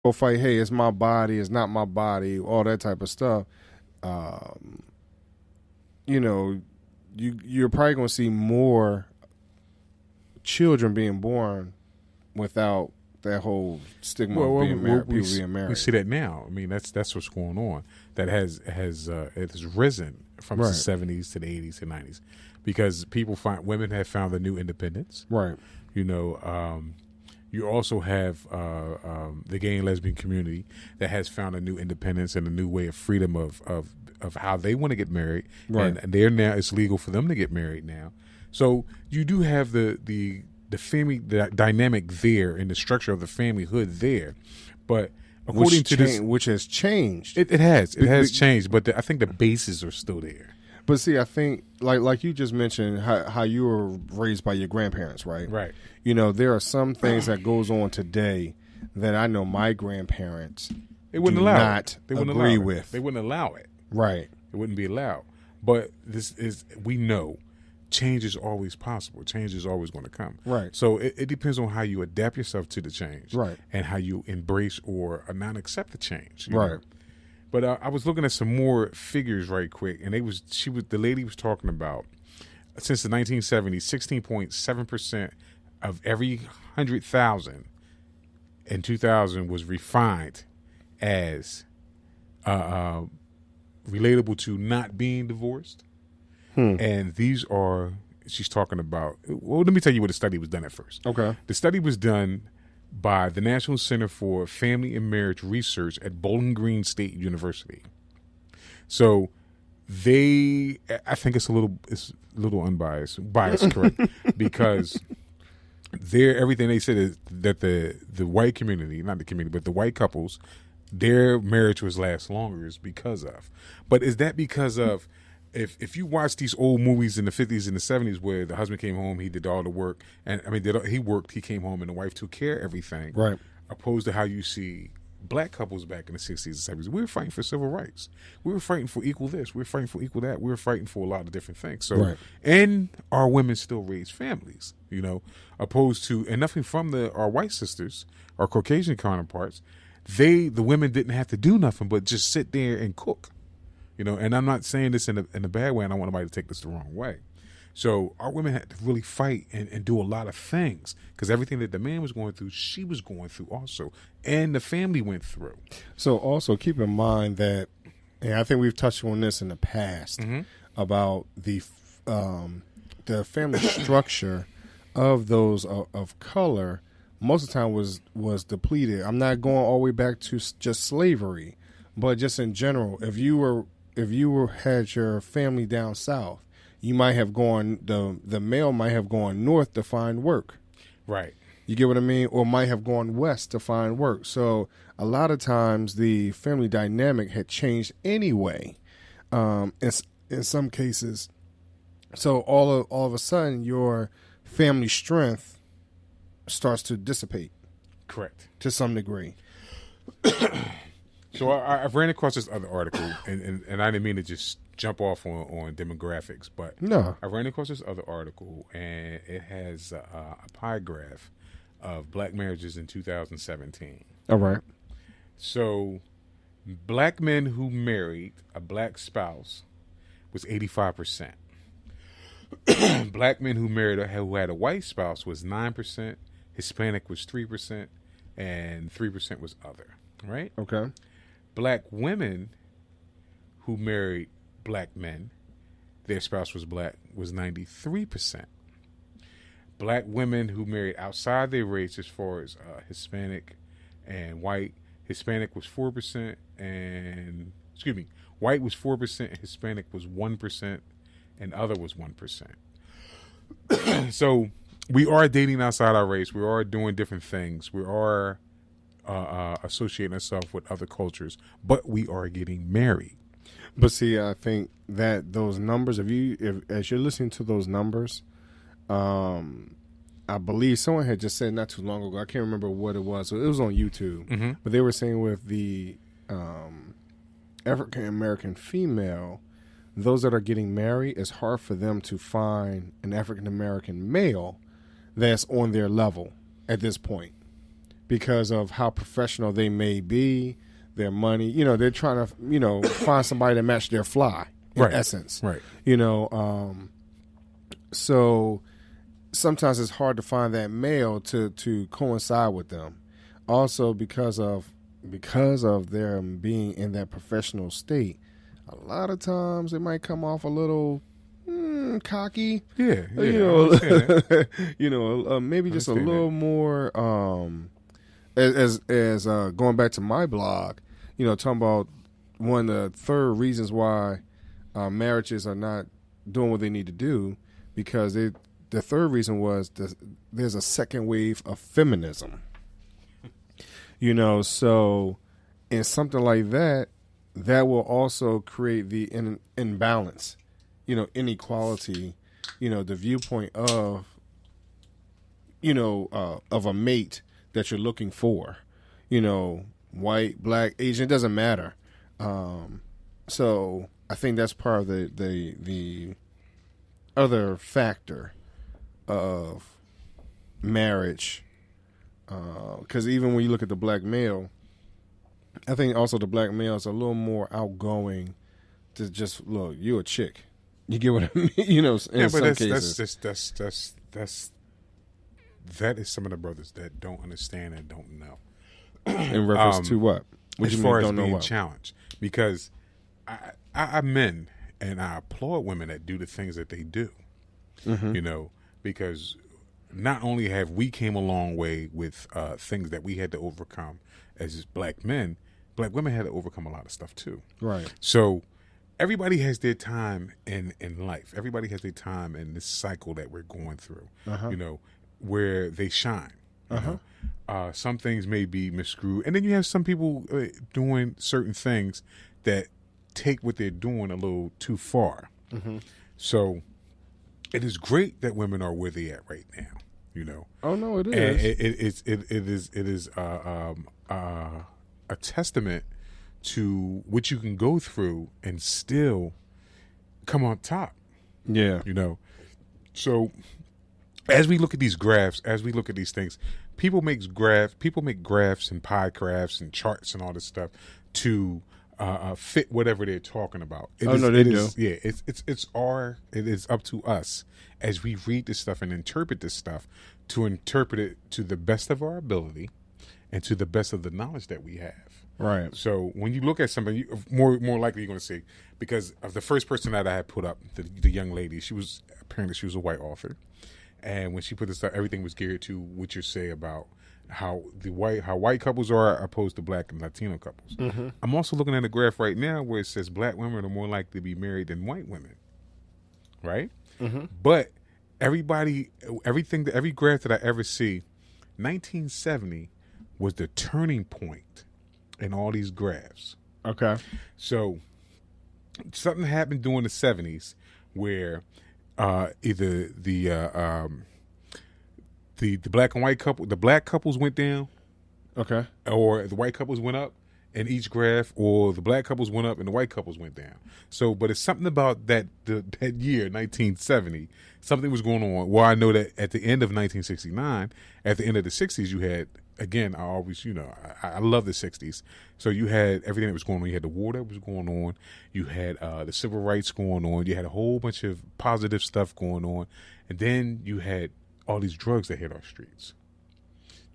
Go fight. Hey, it's my body. It's not my body. All that type of stuff. Um, you know, you're probably going to see more children being born without that whole stigma of being married. People being married. We see that now. I mean, that's what's going on. That has risen from the 70s to the 80s and 90s because women have found the new independence. Right. You know, you also have the gay and lesbian community that has found a new independence and a new way of freedom of how they want to get married. Right. And it's legal for them to get married now. So you do have the family dynamic there and the structure of the familyhood there. But according to this, which has changed. It has changed, but I think the bases are still there. But see, I think like you just mentioned how you were raised by your grandparents, right? Right. You know, there are some things that goes on today that I know my grandparents they wouldn't do allow not it. They wouldn't agree allow it. with. They wouldn't allow it. Right. It wouldn't be allowed. But we know change is always possible. Change is always going to come. Right. So it depends on how you adapt yourself to the change. Right. And how you embrace or not accept the change. Right. Know? But I was looking at some more figures right quick, and the lady was talking about since the 1970s, 16.7% of every 100,000 in 2000 was refined as relatable to not being divorced. And these are, she's talking about, well, let me tell you where the study was done at first. Okay. The study was done by the National Center for Family and Marriage Research at Bowling Green State University. So I think it's a little unbiased, correct? Because everything they said is that the white community, not the community, but the white couples, their marriage was last longer is because of. But is that because of, if you watch these old movies in the 50s and the 70s where the husband came home, he did all the work, and he worked, he came home, and the wife took care of everything. Right. Opposed to how you see black couples back in the 60s and 70s. We were fighting for civil rights. We were fighting for equal this. We were fighting for equal that. We were fighting for a lot of different things. So, right. And our women still raise families, opposed to, and nothing from our white sisters, our Caucasian counterparts, the women didn't have to do nothing but just sit there and cook. And I'm not saying this in a bad way, and I don't want anybody to take this the wrong way. So our women had to really fight and do a lot of things because everything that the man was going through, she was going through also, and the family went through. So also keep in mind that, and I think we've touched on this in the past, about the family structure of those of color. Most of the time was depleted. I'm not going all the way back to just slavery, but just in general, if you had your family down south, you might have gone, the male might have gone north to find work. Right. You get what I mean? Or might have gone west to find work. So a lot of times the family dynamic had changed anyway. In some cases. So all of a sudden your family strength starts to dissipate. Correct. To some degree. So I've ran across this other article, and I didn't mean to just jump off on demographics, but no, I ran across this other article, and it has a pie graph of black marriages in 2017. All right. So black men who married a black spouse was 85%. Black men who had a white spouse was 9%, Hispanic was 3%, and 3% was other. Right? Okay. Black women who married black men, their spouse was black, was 93%. Black women who married outside their race, as far as Hispanic and white, Hispanic was 4%, white was 4%, Hispanic was 1%, and other was 1%. So we are dating outside our race. We are doing different things. We are associating ourselves with other cultures, but we are getting married. But see, I think that those numbers, as you're listening to those numbers, I believe someone had just said not too long ago, I can't remember what it was. It was on YouTube, but they were saying with the African American female, those that are getting married, it's hard for them to find an African American male that's on their level at this point. because of how professional they may be, their money. You know, they're trying to, you know, find somebody to match their fly, in essence. Right. You know, so sometimes it's hard to find that male to coincide with them. Also, because of them being in that professional state, a lot of times it might come off a little cocky. Yeah, you know, you know, maybe just a little more. As going back to my blog, you know, talking about one of the third reasons why marriages are not doing what they need to do, because the third reason was there's a second wave of feminism. You know, so in something like that, that will also create the imbalance, you know, inequality, you know, the viewpoint of, you know, of a mate that you're looking for, you know, white, black, Asian, it doesn't matter. So I think that's part of the other factor of marriage. Because even when you look at the black male, I think also the black male is a little more outgoing to just, look, you're a chick. You get what I mean? You know, in some cases. That is some of the brothers that don't understand and don't know. In reference to what? As far as being challenged. Because I'm men, and I applaud women that do the things that they do. Mm-hmm. You know, because not only have we came a long way with things that we had to overcome as black men, black women had to overcome a lot of stuff too. Right. So everybody has their time in life. Everybody has their time in this cycle that we're going through, you know, where they shine. You know? Some things may be miscrewed. And then you have some people doing certain things that take what they're doing a little too far. Mm-hmm. So it is great that women are where they at right now. You know. Oh no, it is. And it is a testament to what you can go through and still come on top. Yeah. You know. So as we look at these graphs, as we look at these things, people make graphs and pie graphs and charts and all this stuff to fit whatever they're talking about. They do. Yeah, it is up to us as we read this stuff and interpret this stuff to interpret it to the best of our ability and to the best of the knowledge that we have. Right. So when you look at something, more likely you're going to see, because of the first person that I had put up, the young lady, she was a white author, and when she put this stuff, everything was geared to what you say about how white couples are opposed to black and Latino couples. Mm-hmm. I'm also looking at a graph right now where it says black women are more likely to be married than white women. Right? Mm-hmm. But every graph that I ever see, 1970 was the turning point in all these graphs. Okay. So something happened during the 70s where either the black and white couple, the black couples went down, okay, or the white couples went up in each graph, or the black couples went up and the white couples went down. So, but it's something about that year, 1970, something was going on. Well, I know that at the end of 1969, at the end of the 60s, you had, again, I always, you know, I love the 60s. So you had everything that was going on. You had the war that was going on. You had the civil rights going on. You had a whole bunch of positive stuff going on. And then you had all these drugs that hit our streets.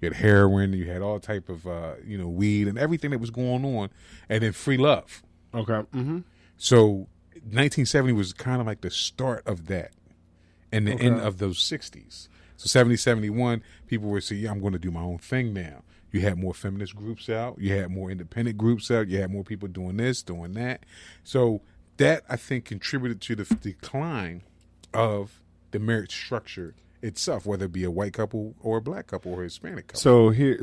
You had heroin, you had all type of weed and everything that was going on, and then free love. Okay. Mm-hmm. So 1970 was kind of like the start of that, and the end of those 60s. So 70, 71, people were saying, "Yeah, I'm going to do my own thing now." You had more feminist groups out. You had more independent groups out. You had more people doing this, doing that. So that, I think, contributed to the decline of the marriage structure itself, whether it be a white couple or a black couple or a Hispanic couple.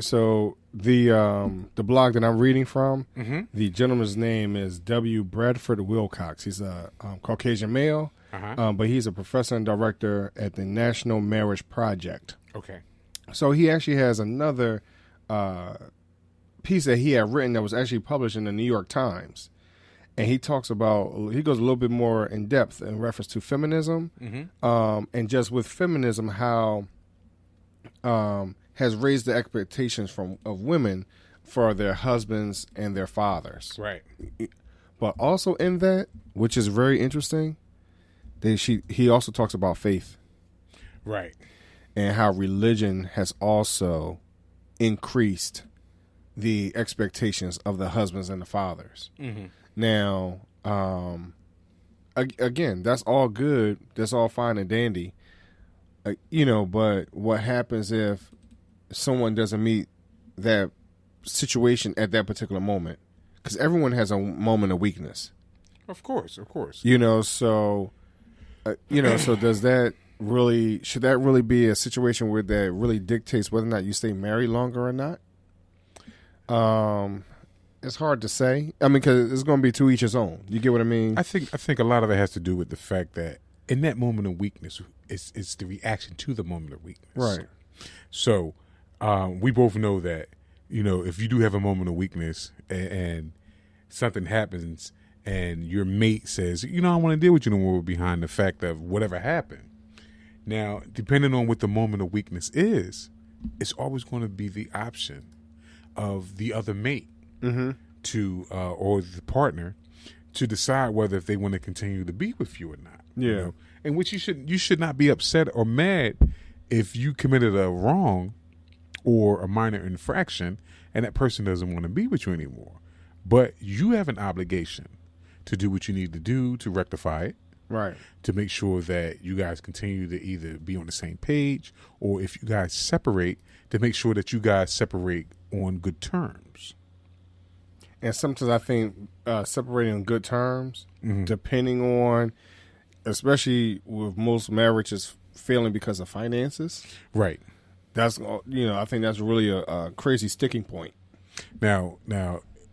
So the blog that I'm reading from, mm-hmm. the gentleman's name is W. Bradford Wilcox. He's a Caucasian male, but he's a professor and director at the National Marriage Project. Okay. So he actually has another piece that he had written that was actually published in the New York Times. And he goes a little bit more in depth in reference to feminism, mm-hmm. And just with feminism, how has raised the expectations of women for their husbands and their fathers. Right. But also in that, which is very interesting, he also talks about faith. Right. And how religion has also increased the expectations of the husbands and the fathers. Mm-hmm. Now, again, that's all good. That's all fine and dandy. But what happens if someone doesn't meet that situation at that particular moment? Because everyone has a moment of weakness. Of course. So does that should that really be a situation where that really dictates whether or not you stay married longer or not? It's hard to say. I mean, because it's going to be to each his own. You get what I mean? I think a lot of it has to do with the fact that in that moment of weakness, it's the reaction to the moment of weakness. Right. So we both know that, if you do have a moment of weakness and something happens and your mate says, I don't want to deal with you no more behind the fact of whatever happened. Now, depending on what the moment of weakness is, it's always going to be the option of the other mate to or the partner to decide whether if they want to continue to be with you or not. Yeah. And which you should not be upset or mad if you committed a wrong or a minor infraction and that person doesn't want to be with you anymore. But you have an obligation to do what you need to do to rectify it. Right. To make sure that you guys continue to either be on the same page or if you guys separate, to make sure that you guys separate on good terms. And sometimes I think separating on good terms, depending on, especially with most marriages failing because of finances. Right. That's, I think that's really a crazy sticking point. Now,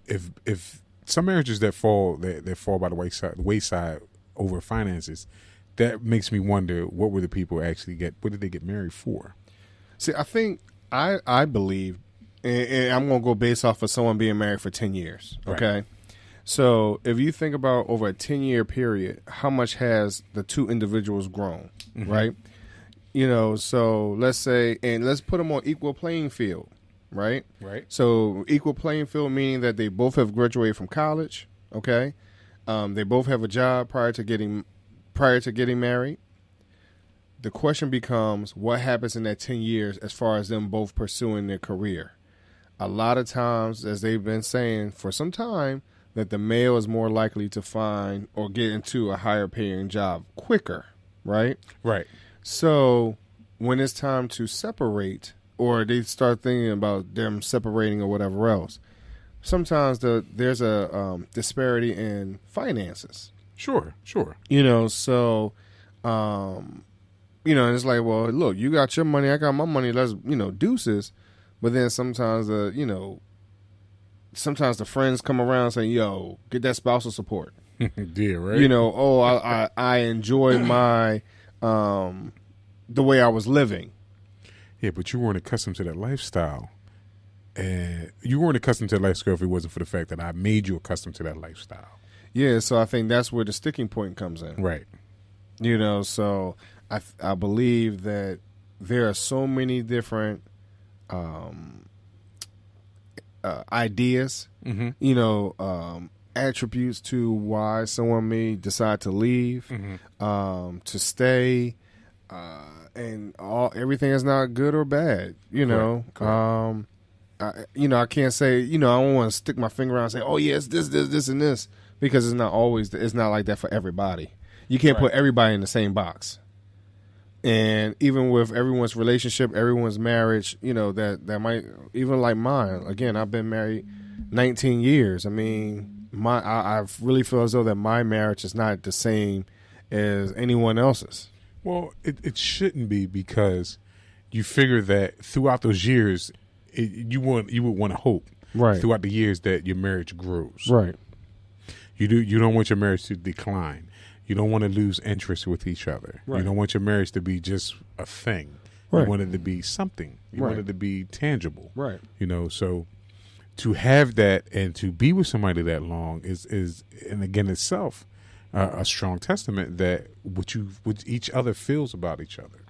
if some marriages that fall by the wayside over finances, that makes me wonder what were the people actually what did they get married for? See, I think I believe, and I'm going to go based off of someone being married for 10 years. Okay. Right. So if you think about over a 10-year period, how much has the two individuals grown, right? So let's say, and let's put them on equal playing field, right? Right. So equal playing field meaning that they both have graduated from college, okay? They both have a job prior to getting married. The question becomes, what happens in that 10 years as far as them both pursuing their career? A lot of times, as they've been saying for some time, that the male is more likely to find or get into a higher paying job quicker, right? Right. So when it's time to separate, or they start thinking about them separating or whatever else, sometimes there's a disparity in finances. Sure. So, and it's like, well, look, you got your money, I got my money, let's, deuces. But then sometimes the friends come around and say, yo, get that spousal support. Yeah, right. I enjoy my, the way I was living. Yeah, but you weren't accustomed to that lifestyle. And you weren't accustomed to that lifestyle if it wasn't for the fact that I made you accustomed to that lifestyle. Yeah, so I think that's where the sticking point comes in. Right. So I believe that there are so many different ideas, attributes to why someone may decide to leave, to stay, and everything is not good or bad. Correct. I can't say, I don't want to stick my finger around and say, oh yeah, it's this, and this, because it's not like that for everybody. You can't put everybody in the same box. And even with everyone's relationship, everyone's marriage, that might, even like mine, again, I've been married 19 years. I mean, I really feel as though that my marriage is not the same as anyone else's. Well, it shouldn't be, because you figure that throughout those years, you would want to hope throughout the years that your marriage grows. Right. You don't want your marriage to decline. You don't want to lose interest with each other. Right. You don't want your marriage to be just a thing. Right. You want it to be something. You want it to be tangible. Right. So to have that and to be with somebody that long is and again itself a strong testament that what each other feels about each other.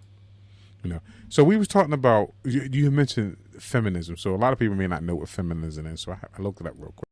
You know, so we was talking about, you mentioned feminism. So a lot of people may not know what feminism is. So I looked it up real quick.